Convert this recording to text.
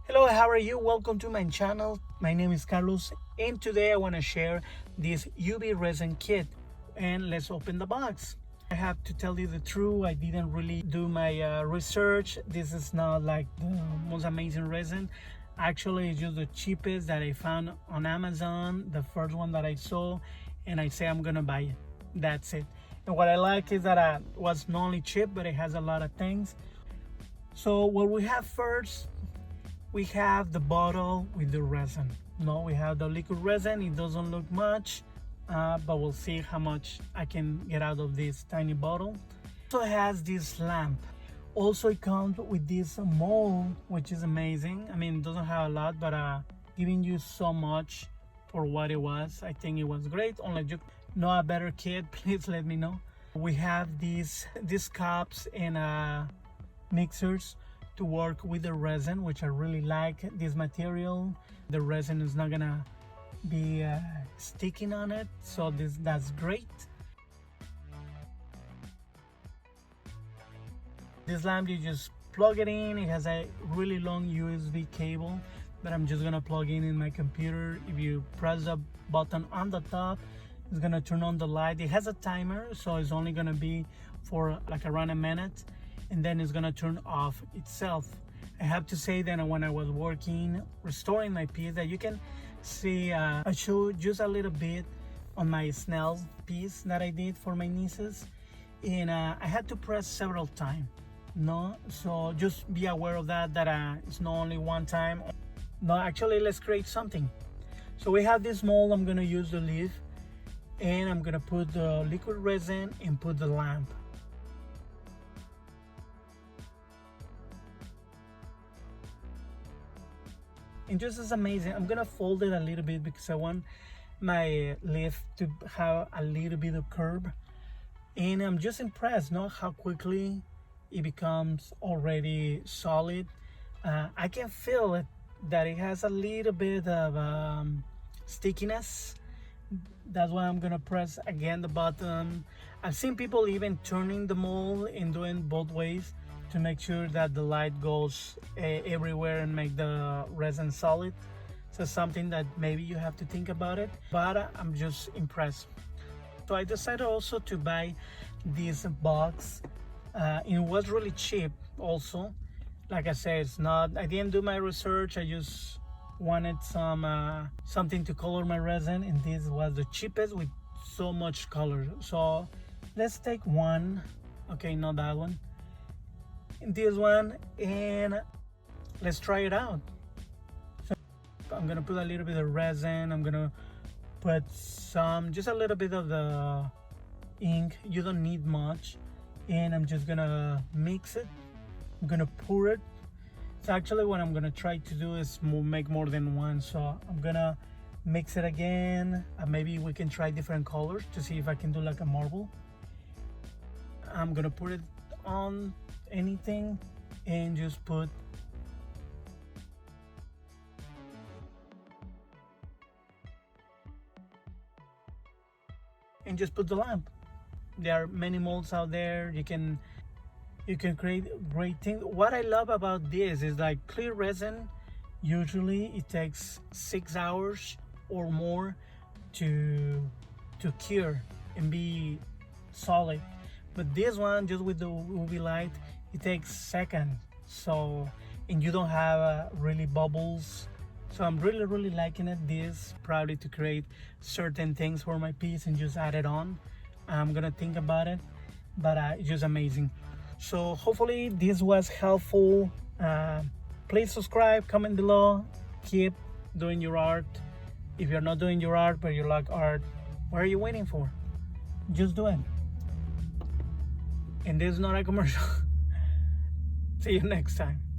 Hello, how are you? Welcome to my channel. My name is Carlos, and today I want to share this UV resin kit. And let's open the box. I have to tell you the truth, I didn't really do my research. This is not like the most amazing resin. Actually, it's just the cheapest that I found on Amazon, the first one that I saw, and I say I'm gonna buy it. That's it. And what I like is that it was not only cheap, but it has a lot of things. So what we have first, we have the bottle with the resin. No, we have the liquid resin. It doesn't look much, but we'll see how much I can get out of this tiny bottle. Also has this lamp. Also it comes with this mold, which is amazing. I mean, it doesn't have a lot, but giving you so much for what it was. I think it was great. Unless you know a better kit, please let me know. We have these cups and mixers to work with the resin, which I really like this material. The resin is not gonna be sticking on it, so that's great. This lamp, you just plug it in. It has a really long USB cable that I'm just gonna plug in my computer. If you press the button on the top, it's gonna turn on the light. It has a timer, so it's only gonna be for like around a minute, and then it's gonna turn off itself. I have to say that when I was working restoring my piece, that you can see I showed just a little bit on my snail piece that I did for my nieces, and I had to press several times. No, so just be aware of that it's not only one time. No, actually, let's create something. So we have this mold. I'm gonna use the leaf, and I'm gonna put the liquid resin and put the lamp. And just as amazing, I'm gonna fold it a little bit because I want my leaf to have a little bit of curve. And I'm just impressed, not how quickly it becomes already solid. I can feel it, that it has a little bit of stickiness. That's why I'm gonna press again the button. I've seen people even turning the mold and doing both ways to make sure that the light goes everywhere and make the resin solid. So something that maybe you have to think about it, but I'm just impressed. So I decided also to buy this box. It was really cheap also. Like I said, it's not, I didn't do my research. I just wanted something to color my resin, and this was the cheapest with so much color. So let's take one. Okay, not that one. This one, and let's try it out. So I'm gonna put a little bit of resin. I'm gonna put just a little bit of the ink. You don't need much, and I'm just gonna mix it. I'm gonna pour it. So actually what I'm gonna try to do is make more than one. So I'm gonna mix it again. Maybe we can try different colors to see if I can do like a marble. I'm gonna put it on anything and just put the lamp. There are many molds out there. You can create great things. What I love about this is like clear resin, usually it takes 6 hours or more to cure and be solid. But this one, just with the UVlight, it takes seconds. So, and you don't have really bubbles. So I'm really liking it. This probably to create certain things for my piece and just add it on. I'm gonna think about it, but it's just amazing. So hopefully this was helpful. Please subscribe, comment below, keep doing your art. If you're not doing your art but you like art, what are you waiting for? Just do it. And this is not a commercial. See you next time.